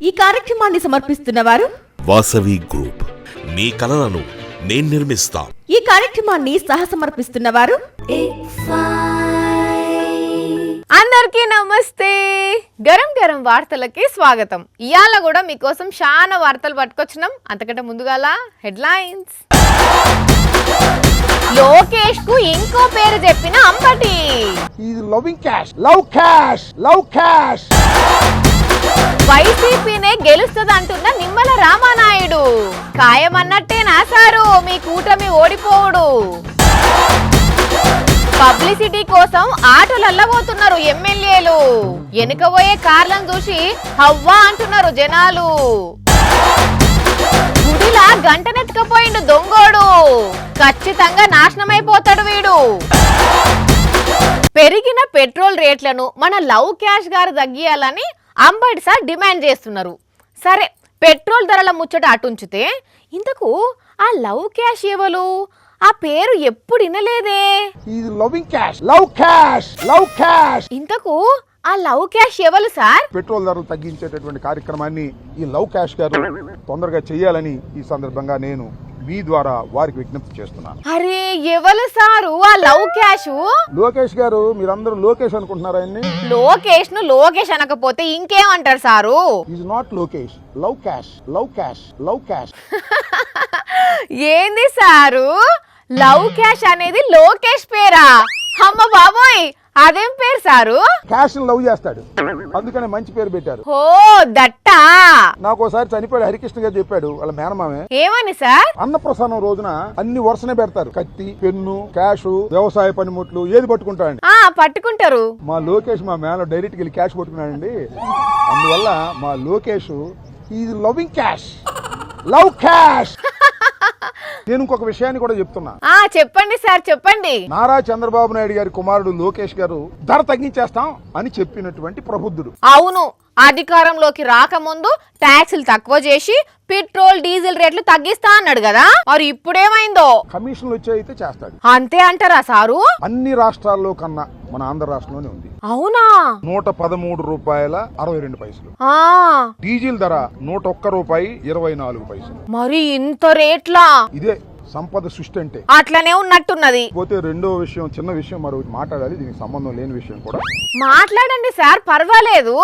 ఈ కార్యక్రమాన్ని సమర్పిస్తున్న వారు వాసవి గ్రూప్. మీ కలలను నేను నిర్మిస్తా. ఈ కార్యక్రమాన్ని సహసమర్పిస్తున్న వారు అందరికీ నమస్తే. గరం గరం వార్తలకి స్వాగతం. ఇయాల కూడా మీకోసం చాలా వార్తలు పట్టుకొచ్చినాం. అంతకంటే ముందుగాల హెడ్లైన్స్. లోకేష్ కు ఇంకో పేరు చెప్పిన అంబటి. వైసీపీనే గెలుస్తుందంటున్న నిమ్మల రామానాయుడు. ఖాయమన్నట్టేనా సారు మీ కూటమి ఓడిపోవుడు. పబ్లిసిటీ కోసం ఆటోలల్లబోతున్నారు ఎమ్మెల్యేలు. వెనుకబోయే కార్లను చూసి హవ్వా అంటున్నారు జనాలు. గుడిలా గంటనెత్తుకపోయిండు దొంగోడు. ఖచ్చితంగా నాశనమైపోతాడు వీడు. పెరిగిన పెట్రోల్ రేట్లను మన లవ్ క్యాష్ గారు తగ్గియాలని అంబటి సార్ డిమాండ్ చేస్తున్నారు. సరే, పెట్రోల్ ధరల ముచ్చట అటుంచితే ఇంతకు ఆ లవ్ క్యాష్ ఎవరు? ఆ పేరు ఎప్పుడు వినలేదే. ఇంతకు ఆ లవ్ క్యాష్ ఎవరు సార్? పెట్రోల్ ధరలు తగ్గించేటటువంటి కార్యక్రమాన్ని ఈ లవ్ క్యాష్ గారు తొందరగా చేయాలని ఈ సందర్భంగా నేను మీ ద్వారా వారికి విజ్ఞప్తి చేస్తున్నాను. అరే ఎవరు సారు ఆ లవ్ క్యాష్? లోకేష్ గారు. మీరందరూ లోకేష్ అనుకుంటున్నారా? లోకేష్ ను లోకేష్ అనకపోతే ఇంకేమంటారు sir? Is not Lokesh. Love cash, love cash, love cash. ఏంది సారు, లవ్ క్యాష్ అనేది లోకేష్ పేరా? అమ్మ బాబోయ్, అదేం పేరు సారు? క్యాష్ లవ్ చేస్తాడు, అందుకనే మంచి పేరు పెట్టారు. ఓ దట్టా. నాకు ఒకసారి చనిపోయాడు హరికృష్ణ గారు చెప్పాడు, వాళ్ళ మేనమామే. ఏమని సార్? అన్నప్రసాదం రోజున అన్ని వరుసనే పెడతారు. కత్తి, పెన్ను, క్యాష్, వ్యవసాయ పనిముట్లు ఏది పట్టుకుంటాడండి? పట్టుకుంటారు. మా లోకేష్ మా మేన డైరెక్ట్ వెళ్ళి క్యాష్ పట్టుకున్నాడండి. అందువల్ల మా Lokesh is loving cash, love cash. నేను ఇంకొక విషయాన్ని కూడా చెప్తున్నా. చెప్పండి సార్, చెప్పండి. నారా చంద్రబాబు నాయుడు గారి కుమారుడు లోకేష్ గారు ధర తగ్గించేస్తాం అని చెప్పినటువంటి ప్రబుద్ధుడు. అవును, అధికారంలోకి రాకముందు ట్యాక్సులు తక్కువ చేసి పెట్రోల్ డీజిల్ రేట్లు తగ్గిస్తా అన్నాడు కదా, మరి ఇప్పుడేమైందో? కమిషన్లు వచ్చాయితే చేస్తాడు. అంతే అంటారా సారు? అన్ని రాష్ట్రాల్లో కన్నా మన ఆంధ్ర రాష్ట్రంలోనే ఉంది. అవునా? 113 రూపాయల 62 పైసలు. డీజిల్ ధర 101 రూపాయి 24 పైసలు. మరి ఇంత రేట్లా? ఇదే సంపద సృష్టి అంటే. అట్లనే ఉన్నట్టున్నది. పోతే రెండో విషయం, చిన్న విషయం మరొకటి మాట్లాడాలి, దీనికి సంబంధం లేని విషయం కూడా. మాట్లాడండి సార్, పర్వాలేదు.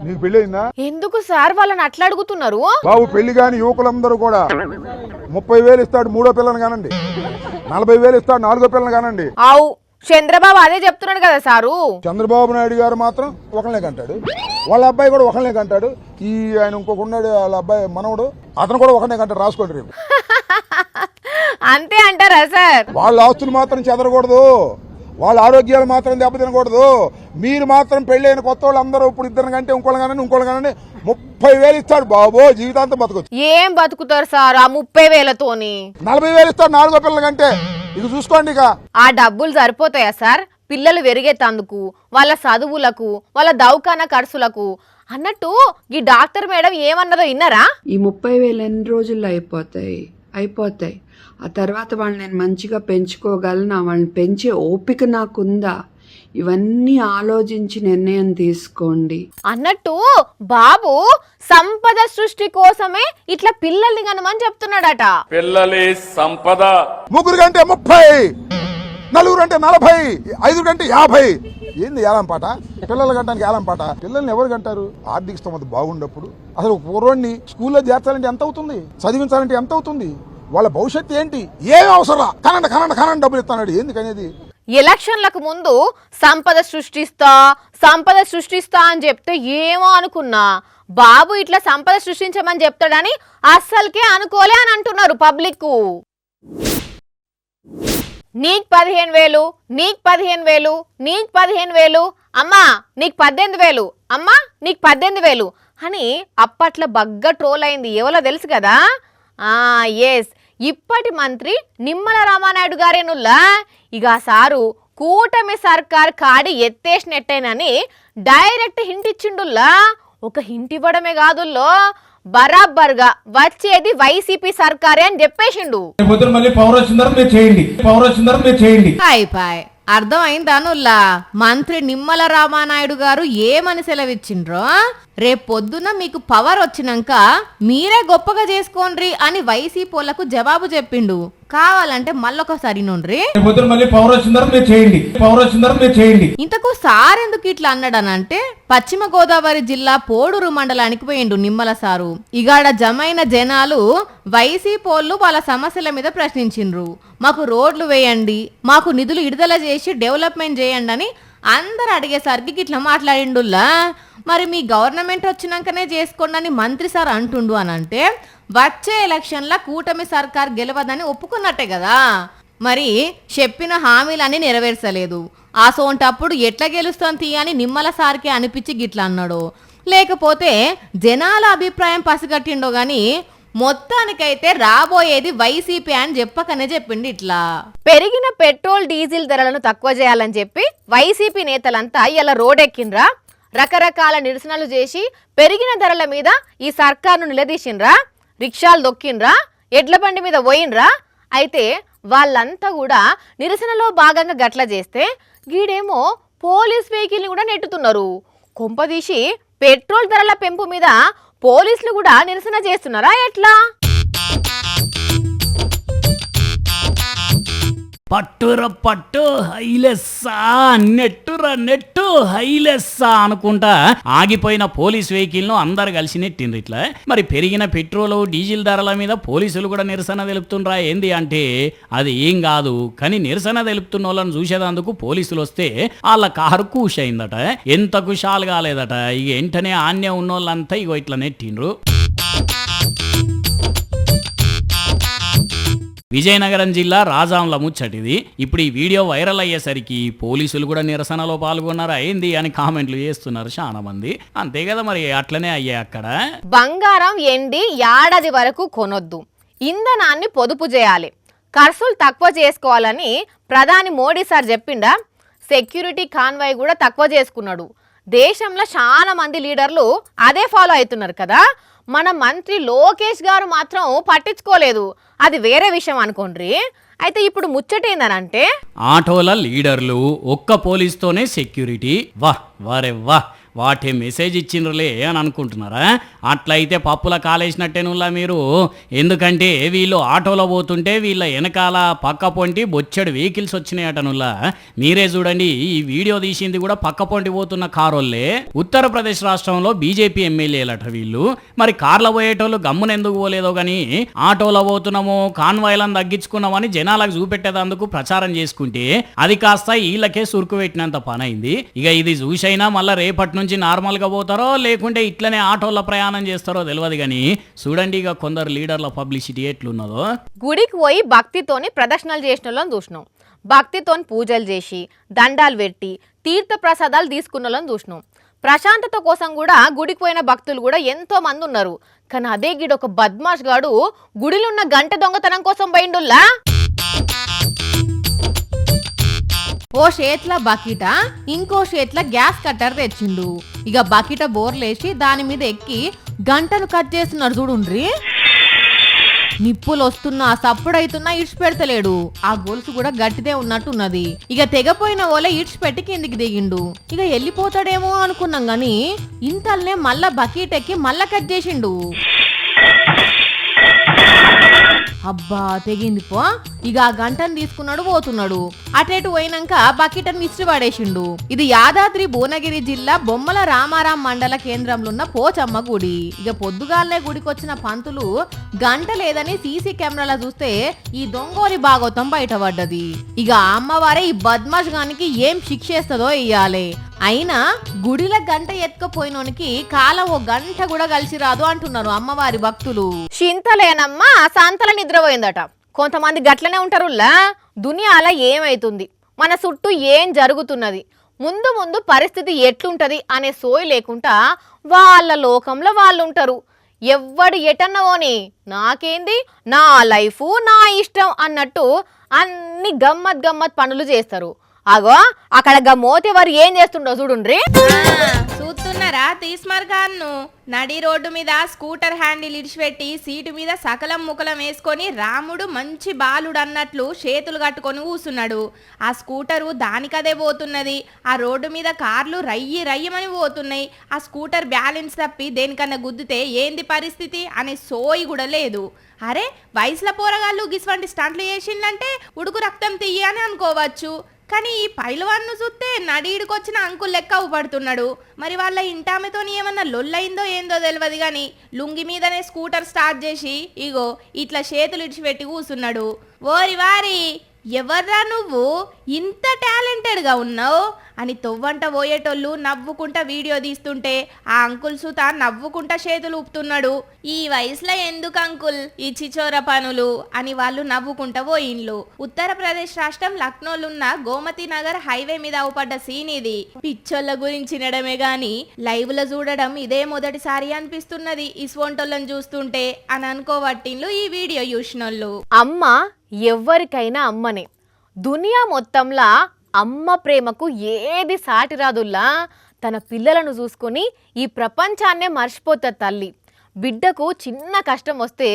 నీకు పెళ్ళయిందా? ఎందుకు సార్ వాళ్ళని అట్లా అడుగుతున్నారు? బాబు, పెళ్లి కాని యువకులందరూ కూడా 30,000 ఇస్తాడు మూడో పిల్లని కానండి, 40,000 ఇస్తాడు నాలుగో పిల్లని కానండి. అవు, చంద్రబాబు అదే చెప్తున్నాడు కదా సారు. చంద్రబాబు నాయుడు గారు మాత్రం ఒకళ్ళనే కంటాడు, వాళ్ళ అబ్బాయి కూడా ఒకళ్ళనే కంటాడు. ఈ ఆయన ఇంకొక ఉన్నాడు, వాళ్ళ అబ్బాయి మనవడు, అతను కూడా ఒకనే కంటాడు. రాసుకోండి రేపు. అంతే అంటారా సార్? వాళ్ళ ఆస్తులు మాత్రం చెదరకూడదు, వాళ్ళ ఆరోగ్యాలు మాత్రం దెబ్బతినకూడదు. మీరు మాత్రం పెళ్ళైన కొత్త వాళ్ళు అందరూ ఇప్పుడు ఇద్దరు కంటే ఇంకోళ్ళు కానండి 30,000 ఇస్తాడు బాబు, జీవితాంతం బతకొచ్చు. ఏం బతుకుతారు సార్ ఆ 30,000తోని? 40,000 ఇస్తాడు నాలుగో పిల్లల కంటే. ఇక చూసుకోండి. ఇక ఆ డబ్బులు సరిపోతాయా సార్ పిల్లలు పెరిగేతందుకు, వాళ్ళ చదువులకు, వాళ్ళ దవాఖానా ఖర్చులకు? అన్నట్టు ఈ డాక్టర్ మేడం ఏమన్నదో విన్నారా? ఈ 30,000 ఎన్ని రోజుల్లో అయిపోతాయి. ఆ తర్వాత వాళ్ళని నేను మంచిగా పెంచుకోగలనా? వాళ్ళని పెంచే ఓపిక నాకుందా? ఇవన్నీ ఆలోచించి నిర్ణయం తీసుకోండి అన్నట్టు బాబు సంపద సృష్టి కోసమే ఇట్లా పిల్లల్ని కనమని చెప్తున్నాడట. పిల్లలే సంపద. ముగ్గురు కంటే 30, నలుగురు అంటే 40, 5 కంటే 50. ఏంది ఏలం పాట? పిల్లలు కంటానికి ఏలం పాట? పిల్లల్ని ఎవరు కంటారు? ఆర్థిక స్థోమత బాగుండప్పుడు అసలు పూర్వాన్ని స్కూల్లో చేర్చాలంటే ఎంత అవుతుంది? చదివించాలంటే ఎంత అవుతుంది? వాళ్ళ భవిష్యత్తు ఏంటి? ఏం అవసరం? కనండి డబ్బులు ఇస్తాడు. ఎందుకనేది? ఎలక్షన్లకు ముందు సంపద సృష్టిస్తా అని చెప్తే ఏమో అనుకున్నా, బాబు ఇట్లా సంపద సృష్టించమని చెప్తాడని అస్సలకే అనుకోలే అని అంటున్నారు పబ్లిక్. నీకు 15,000, నీకు 15,000, నీకు 15,000, అమ్మా నీకు 18,000, అమ్మా నీకు 18,000 అని అప్పట్లో బగ్గా ట్రోల్ అయింది. ఎవరో తెలుసు కదా? ఎస్, ఇప్పటి మంత్రి నిమ్మల రామానాయుడు గారేనుల్లా. ఇక సారు కూటమి సర్కార్ కాడి ఎత్తేసినట్టేనని డైరెక్ట్ హింట్ ఇచ్చిండుల్లా. ఒక హింట్ ఇవ్వడమే కాదుల్లో, బరాబర్గా వచ్చేది వైసీపీ సర్కారే అని చెప్పేసిండు. అర్థమైందానుల్లా మంత్రి నిమ్మల రామానాయుడు గారు ఏమని సెలవిచ్చిండ్రో? రేపు పొద్దున మీకు పవర్ వచ్చినాక మీరే గొప్పగా చేసుకోండ్రి అని వైసీపీలకు జవాబు చెప్పిండు. కావాలంటే మళ్ళొకసారి నుండ్రి. ఇంతకు సార్ ఎందుకు ఇట్లా అన్నాడనంటే పశ్చిమ గోదావరి జిల్లా పోడూరు మండలానికి పోయిండు నిమ్మల సారు. ఇగాడ జమైన జనాలు వైసీపీలు వాళ్ళ సమస్యల మీద ప్రశ్నించిండ్రు. మాకు రోడ్లు వేయండి, మాకు నిధులు విడుదల చేసి డెవలప్మెంట్ చేయండి అని అందరు అడిగేసరికి ఇట్లా మాట్లాడిండుల్లా. మరి మీ గవర్నమెంట్ వచ్చినాకనే చేసుకోండి అని మంత్రి సార్ అంటుండు అని అంటే వచ్చే ఎలక్షన్ల కూటమి సర్కార్ గెలవదని ఒప్పుకున్నట్టే కదా. మరి చెప్పిన హామీలన్నీ నెరవేర్చలేదు. ఆ సోంటప్పుడు ఎట్లా గెలుస్తాం తీ అని నిమ్మల సార్కి అనిపించి గిట్లా అన్నాడు. లేకపోతే జనాల అభిప్రాయం పసిగట్టిండో గాని మొత్తానికైతే రాబోయేది వైసీపీ అని చెప్పకనే చెప్పిండి ఇట్లా. పెరిగిన పెట్రోల్ డీజిల్ ధరలను తక్కువ చేయాలని చెప్పి వైసీపీ నేతలంతా ఇలా రోడ్డెక్కిండ్రా. రకరకాల నిరసనలు చేసి పెరిగిన ధరల మీద ఈ సర్కార్ను నిలదీసిండ్రా. రిక్షాలు దొక్కిండ్రా, ఎడ్ల బండి మీద పోయినరా. అయితే వాళ్ళంతా కూడా నిరసనలో భాగంగా గట్ల చేస్తే గీడేమో పోలీస్ వెహికల్ని కూడా నెట్టుతున్నారు. కొంపదీసి పెట్రోల్ ధరల పెంపు మీద పోలీసులు కూడా నిరసన చేస్తున్నారా ఎట్లా? పట్టుర పట్టు హైలెస్సా నెట్టుర నెట్టు హైలెస్సా అనుకుంటా ఆగిపోయిన పోలీస్ వెహికల్ ను అందరు కలిసి నెట్టిండ్రు. ఇట్లా మరి పెరిగిన పెట్రోల్ డీజిల్ ధరల మీద పోలీసులు కూడా నిరసన తెలుపుతుండ్రా ఏంది అంటే అది ఏం కాదు. కానీ నిరసన తెలుపుతున్న వాళ్ళని చూసేదందుకు పోలీసులు వస్తే వాళ్ళ కారు కూషయిందట. ఎంత కుషాలు కాలేదట. ఇక వెంటనే ఆన్య ఉన్నోళ్ళంతా ఇగో ఇట్లా నెట్టిండ్రు. విజయనగరం జిల్లా రాజాంల ముచ్చటిది. ఇప్పుడు ఈ వీడియో వైరల్ అయ్యేసరికి పోలీసులు కూడా నిరసనలో పాల్గొన్నారా ఏంది అని కామెంట్లు చేస్తున్నారు చాలా మంది. అంతే కదా మరి అట్లనే అయ్యాయి అక్కడ. బంగారం ఎండి ఏడాది వరకు కొనొద్దు, ఇంధనాన్ని పొదుపు చేయాలి, ఖర్చులు తక్కువ చేసుకోవాలని ప్రధాని మోడీ సార్ చెప్పిండా. సెక్యూరిటీ కాన్వాయ్ కూడా తక్కువ చేసుకున్నాడు. దేశంలో చాలా మంది లీడర్లు అదే ఫాలో అవుతున్నారు కదా. మన మంత్రి లోకేష్ గారు మాత్రం పట్టించుకోలేదు. అది వేరే విషయం అనుకోండి. అయితే ఇప్పుడు ముచ్చటేందనంటే ఆటోల లీడర్లు ఒక్క పోలీస్తోనే సెక్యూరిటీ. వాహ్ వారే వాహ్, వాటే మెసేజ్ ఇచ్చిండ్రులే అని అనుకుంటున్నారా? అట్లయితే పప్పుల కాలేసినట్టేనుల్లా మీరు. ఎందుకంటే వీళ్ళు ఆటోలో పోతుంటే వీళ్ళ వెనకాల పక్క పొంటి బొచ్చెడు వెహికల్స్ వచ్చినాయటనుల్లా. మీరే చూడండి, ఈ వీడియో తీసింది కూడా పక్క పొంటి పోతున్న కారోళ్ళే. ఉత్తరప్రదేశ్ రాష్ట్రంలో బీజేపీ ఎమ్మెల్యేలట వీళ్ళు. మరి కార్ల పోయేటోళ్ళు గమ్మునెందుకు పోలేదో గానీ ఆటోలో పోతున్నాము కాన్వాయ్లను తగ్గించుకున్నామని జనాలకు చూపెట్టేందుకు ప్రచారం చేసుకుంటే అది కాస్త వీళ్ళకే సురుకు పెట్టినంత పని అయింది. ఇక ఇది చూసైనా మళ్ళీ రేపటి నుంచి నార్మల్ గా పోతారో లేకుంటే ఇట్లనే ఆటోల ప్రయాణం చేస్తారో తెలియదు కానీ చూడండి ఇక కొందరు లీడర్ల పబ్లిసిటీ ఎట్లున్నదో. గుడికి పోయి భక్తితోని ప్రదర్శనలు చేసిన వాళ్ళని చూసినాం. భక్తితోని పూజలు చేసి దండాలు పెట్టి తీర్థ ప్రసాదాలు తీసుకున్న వాళ్ళని చూసినాం. ప్రశాంతత కోసం కూడా గుడికి పోయిన భక్తులు కూడా ఎంతో మంది ఉన్నారు. కానీ అదే గిడ ఒక బద్మాష్ గాడు గుడిలో ఉన్న గంట దొంగతనం కోసం పోయిండుల్లా. ఓ చేట్ల బకెట ఇంకో చేట్ల గ్యాస్ కట్టర్ తెచ్చిండు. ఇక బకెట బోర్లేసి దాని మీద ఎక్కి గంటను కట్ చేస్తున్నారు చూడుండ్రి. నిప్పులు వస్తున్నా సప్పుడైతున్నా ఇడ్చి పెడతలేడు. ఆ గొలుసు కూడా గట్టిదే ఉన్నట్టున్నది. ఇక తెగపోయిన ఓలే ఇడ్చి పెట్టి కిందికి దిగిండు. ఇక వెళ్ళిపోతాడేమో అనుకున్నాం గాని ఇంతల్నే మళ్ళా బకెట్ ఎక్కి మళ్ళా కట్ చేసిండు. అబ్బా తెగింది పో. ఇక ఆ గంటను తీసుకున్నాడు పోతున్నాడు. అటేటు పోయినాక బకెట్ అని ఇస్త్రీ పడేసిండు. ఇది యాదాద్రి భువనగిరి జిల్లా బొమ్మల రామారాం మండల కేంద్రంలో ఉన్న పోచమ్మ గుడి. ఇక పొద్దుగాలనే గుడికొచ్చిన పంతులు గంట లేదని సీసీ కెమెరాలో చూస్తే ఈ దొంగోరి భాగవతం బయటపడ్డది. ఇక అమ్మవారే ఈ బద్మాష్ గానికి ఏం శిక్ష చేస్తుందో ఇయ్యాలి. అయినా గుడిల గంట ఎత్తుకపోయినోనికి కాలం ఓ గంట కూడా కలిసి రాదు అంటున్నారు అమ్మవారి భక్తులు. చింతలేనమ్మా సంతల నిద్రపోయిందట. కొంతమంది గట్లనే ఉంటారులా. దునియాల ఏమైతుంది, మన చుట్టూ ఏం జరుగుతున్నది, ముందు ముందు పరిస్థితి ఎట్లుంటది అనే సోయి లేకుండా వాళ్ళ లోకంలో వాళ్ళు ఉంటారు. ఎవ్వడు ఎటన్నవోని నాకేంది, నా లైఫ్ నా ఇష్టం అన్నట్టు అన్ని గమ్మత్ గమ్మత్ పనులు చేస్తారు. అగో అక్కడ మోతే వారు ఏం చేస్తుండో చూడుండ్రి. పోతున్నారా తీస్మర్గాన్ను నడి రోడ్డు మీద స్కూటర్ హ్యాండిల్ ఇడిచిపెట్టి సీటు మీద సకలం ముకలం వేసుకొని రాముడు మంచి బాలుడు అన్నట్లు చేతులు కట్టుకొని కూసున్నాడు. ఆ స్కూటరు దానికదే పోతున్నది. ఆ రోడ్డు మీద కార్లు రయ్యి రయ్యమని పోతున్నాయి. ఆ స్కూటర్ బ్యాలెన్స్ తప్పి దేనికన్నా గుద్దితే ఏంది పరిస్థితి అనే సోయి కూడా లేదు. అరే వయసుల పోరగాళ్ళు గిస్వంటి స్టంట్లు చేసిందంటే ఉడుకు రక్తం తీయ అని అనుకోవచ్చు. కానీ ఈ పైలవాన్ను చూస్తే నడీడుకొచ్చిన అంకుల్ లెక్క అవుపడుతున్నాడు. మరి వాళ్ళ ఇంటామెతో ఏమన్నా లొల్లైందో ఏందో తెలియదు కానీ లుంగి మీదనే స్కూటర్ స్టార్ట్ చేసి ఇగో ఇట్లా చేతులు ఇడిచిపెట్టి కూసున్నాడు. ఓరి వారి ఎవర్రా నువ్వు ఇంత టాలెంటెడ్గా ఉన్నావు అని తొవ్వంట పోయేటోళ్ళు నవ్వుకుంటా వీడియో తీస్తుంటే ఆ అంకుల్ సుత నవ్వుకుంటా చేతులు ఊపుతున్నాడు. ఈ వయసులో ఎందుకు అంకుల్ ఈ చిచోర పనులు అని వాళ్ళు నవ్వుకుంటా పోయిండ్లు. ఉత్తరప్రదేశ్ రాష్ట్రం లక్నోలున్న గోమతి నగర్ హైవే మీద అవుపడ్డ సీన్ ఇది. పిచ్చోళ్ళ గురించి నడమే గాని లైవ్ లో చూడడం ఇదే మొదటిసారి అనిపిస్తున్నది ఈ స్వంటోళ్ళని చూస్తుంటే అని అనుకోవట్టిండ్లు ఈ వీడియో చూసినోళ్ళు. అమ్మ ఎవ్వరికైనా అమ్మనే. దునియా మొత్తంలా అమ్మ ప్రేమకు ఏది సాటి రాదుల్లా. తన పిల్లలను చూసుకొని ఈ ప్రపంచాన్నే మర్చిపోతుంది తల్లి. బిడ్డకు చిన్న కష్టం వస్తే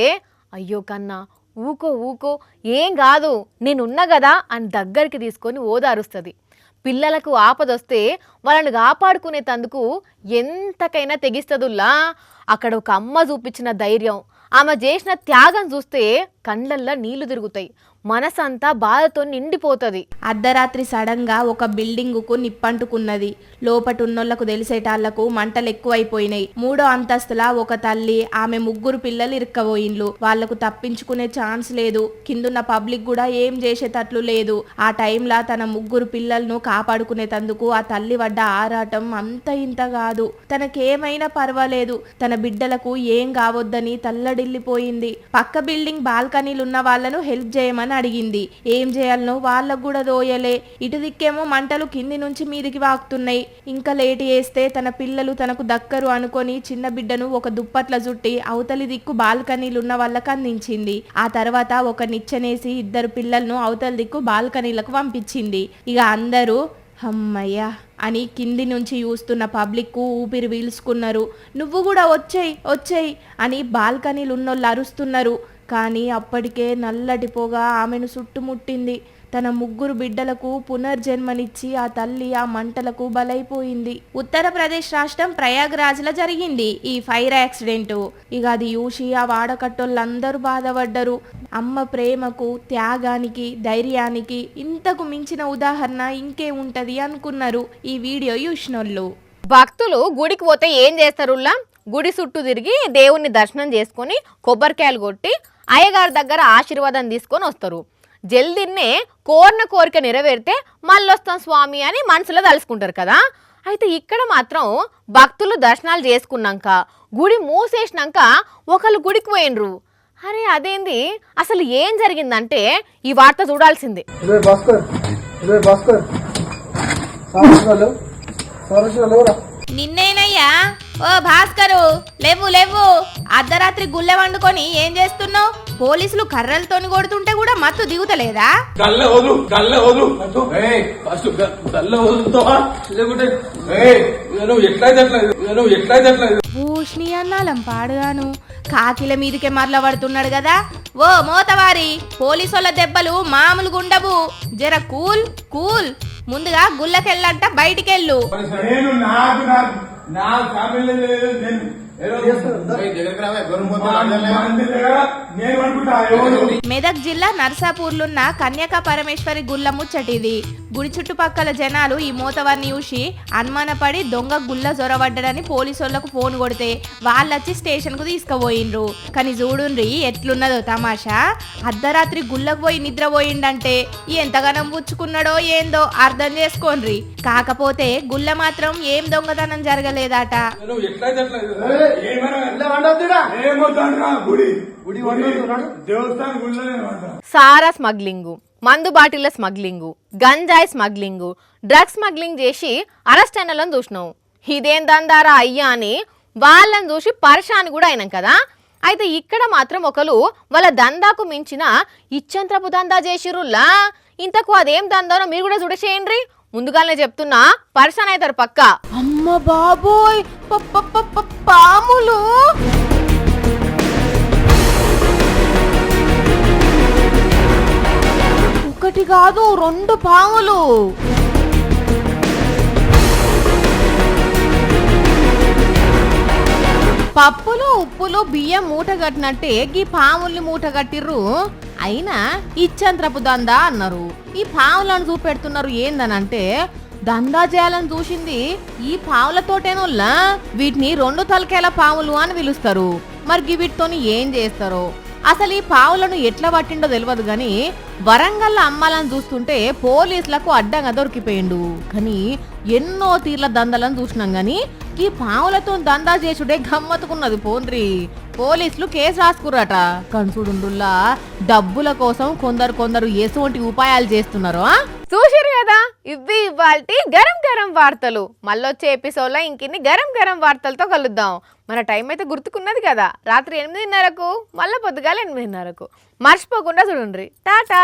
అయ్యో కన్నా ఊకో ఊకో ఏం కాదు నేనున్నా కదా అని దగ్గరికి తీసుకొని ఓదారుస్తుంది. పిల్లలకు ఆపదొస్తే వాళ్ళని కాపాడుకునే తందుకు ఎంతకైనా తెగిస్తుందిలా. అక్కడ ఒక అమ్మ చూపించిన ధైర్యం, ఆమె చేసిన త్యాగం చూస్తే కండ్లల్లో నీళ్లు తిరుగుతాయి, మనసంతా బాధతో నిండిపోతుంది. అర్ధరాత్రి సడన్ గా ఒక బిల్డింగుకు నిప్పంటుకున్నది. లోపటున్నోళ్లకు తెలిసేటాళ్లకు మంటలు ఎక్కువైపోయినాయి. 3వ అంతస్తులా ఒక తల్లి ఆమె 3 పిల్లలు ఇరుక్కబోయిండ్లు. వాళ్లకు తప్పించుకునే ఛాన్స్ లేదు. కిందున్న పబ్లిక్ కూడా ఏం చేసేటట్లు లేదు. ఆ టైంలా తన 3 పిల్లలను కాపాడుకునేటందుకు ఆ తల్లి పడ్డ ఆరాటం అంత ఇంత కాదు. తనకేమైనా పర్వాలేదు, తన బిడ్డలకు ఏం కావద్దని తల్లడిల్లిపోయింది. పక్క బిల్డింగ్ బాల్కనీలున్న వాళ్లను హెల్ప్ చేయమని అడిగింది. ఏం చేయాలనో వాళ్ళకు కూడా దోయలే. ఇటు దిక్కేమో మంటలు కింది నుంచి మీదికి వాకుతున్నాయి. ఇంకా లేట్ చేస్తే తన పిల్లలు తనకు దక్కరు అనుకొని చిన్న బిడ్డను ఒక దుప్పట్ల జుట్టి అవతలి దిక్కు బాల్కనీలున్న వాళ్ళకు అందించింది. ఆ తర్వాత ఒక నిచ్చెనేసి 2 పిల్లలను అవతలి దిక్కు బాల్కనీలకు పంపించింది. ఇక అందరూ అమ్మయ్యా అని కింది నుంచి చూస్తున్న పబ్లిక్కు ఊపిరి పీల్చుకున్నారు. నువ్వు కూడా వచ్చేయి అని బాల్కనీలు ఉన్నోళ్ళు అరుస్తున్నారు. కానీ అప్పటికే నల్లటి పొగ ఆమెను చుట్టుముట్టింది. తన 3 బిడ్డలకు పునర్జన్మనిచ్చి ఆ తల్లి ఆ మంటలకు బలైపోయింది. ఉత్తరప్రదేశ్ రాష్ట్రం ప్రయాగ్రాజ్లో జరిగింది ఈ ఫైర్ యాక్సిడెంట్. ఇక అది చూసి ఆ వాడకట్టోళ్ళందరూ బాధపడ్డరు. అమ్మ ప్రేమకు, త్యాగానికి, ధైర్యానికి ఇంతకు మించిన ఉదాహరణ ఇంకే ఉంటది అనుకున్నారు ఈ వీడియో చూసినోళ్ళు. భక్తులు గుడికి పోతే ఏం చేస్తారుల్లా? గుడి చుట్టూ తిరిగి దేవుణ్ణి దర్శనం చేసుకొని కొబ్బరికాయలు కొట్టి అయ్యగారి దగ్గర ఆశీర్వాదం తీసుకొని వస్తారు. జల్దీనే కోరిక నెరవేరితే మళ్ళొస్తాం స్వామి అని మనసులో తలుసుకుంటారు కదా. అయితే ఇక్కడ మాత్రం భక్తులు దర్శనాలు చేసుకున్నాక గుడి మూసేసినాక ఒకళ్ళు గుడికి పోయినరు. అరే అదేంది, అసలు ఏం జరిగిందంటే ఈ వార్త చూడాల్సిందే. నిన్నేనయ్యా ఓ భాస్కరు, లేవు అర్ధరాత్రి గుళ్ళె వండుకొని ఏం చేస్తున్నావు? పోలీసులు కర్రలతోని కొడుతుంటే కూడా మత్తు దిగుతలేదా? భూష్ణి అన్నాలం పాడుగాను కాకిల మీదకే మరల పడుతున్నాడు కదా. ఓ మోతవారి, పోలీసుల దెబ్బలు మామూలుగా ఉండవు. జర కూల్ ముందుగా గుళ్ళకెళ్ళంట బయటికెళ్ళు. మెదక్ జిల్లా నర్సాపూర్లున్న కన్యకా పరమేశ్వరి గుళ్ళ ముచ్చటిది. గుడి చుట్టుపక్కల జనాలు ఈ మోతవారిని చూసి అనుమానపడి దొంగ గుళ్ళ జొరబడ్డని పోలీసులకు ఫోన్ కొడితే వాళ్ళొచ్చి స్టేషన్ కు తీసుకుపోయిండ్రు. కానీ చూడుండ్రి ఎట్లున్నదో తమాషా. అర్ధరాత్రి గుళ్ళకు పోయి నిద్రపోయిండంటే ఎంతగానం పుచ్చుకున్నాడో ఏందో అర్థం చేసుకోండ్రి. కాకపోతే గుళ్ళ మాత్రం ఏం దొంగతనం జరగలేదట. సారా స్మగ్లింగు, మందు బాటిళ్ల స్మగ్లింగు, గంజాయి స్మగ్లింగు, డ్రగ్స్ స్మగ్లింగ్ చేసి అరెస్ట్ అయినలను చూసినాం. ఇదేం దందారా అయ్యా అని వాళ్ళని చూసి పరిశాన్ కూడా అయినాం కదా. అయితే ఇక్కడ మాత్రం ఒకరు వాళ్ళ దందాకు మించిన ఇచ్చంత్రపు దందా చేసిరుల్లా. ఇంతకు అదేం దందానో మీరు కూడా చూడచేయండి. ముందుగానే చెప్తున్నా పరిశాన్ అవుతారు పక్క. అమ్మ అమ్మ బాబోయ్ పాములు! ఒకటి కాదు 2 పాములు. పప్పులు ఉప్పులు బియ్యం మూట కట్టినట్టే ఈ పాముల్ని మూట కట్టిర్రు. అయినా ఇచ్చంత్రపు దందా అన్నారు. ఈ పాములను చూపెడుతున్నారు ఏందనంటే దందా చేయాలని చూసింది ఈ పాములతోటేనోళ్ళ. వీటిని 2 తలకాయల పాములు అని పిలుస్తారు. మరి వీటితోని ఏం చేస్తారో, అసలు ఈ పావులను ఎట్లా పట్టిండో తెలియదు గాని వరంగల్ అమ్మాలని చూస్తుంటే పోలీసులకు అడ్డంగా దొరికిపోయిండు. కానీ ఎన్నో తీర్ల దందలను చూసినాం గాని ఈ పావులతో దందా చేసుడే గమ్మత్తుకున్నది. పోన్రి పోలీసులు కేసు రాసుకుర్రట. కన్సుడుండుల్లా డబ్బుల కోసం కొందరు ఎటువంటి ఉపాయాలు చేస్తున్నారు. చూసిరు కదా, ఇవి ఇవాల్టి గరం గరం వార్తలు. మళ్ళొచ్చే ఎపిసోడ్లో ఇంకిన్ని గరం గరం వార్తలతో కలుద్దాం. మన టైం అయితే గుర్తుకున్నది కదా, రాత్రి 8:30కు, మళ్ళీ పొద్దుగాల 8:30కు. మర్చిపోకుండా చూడండి. టాటా.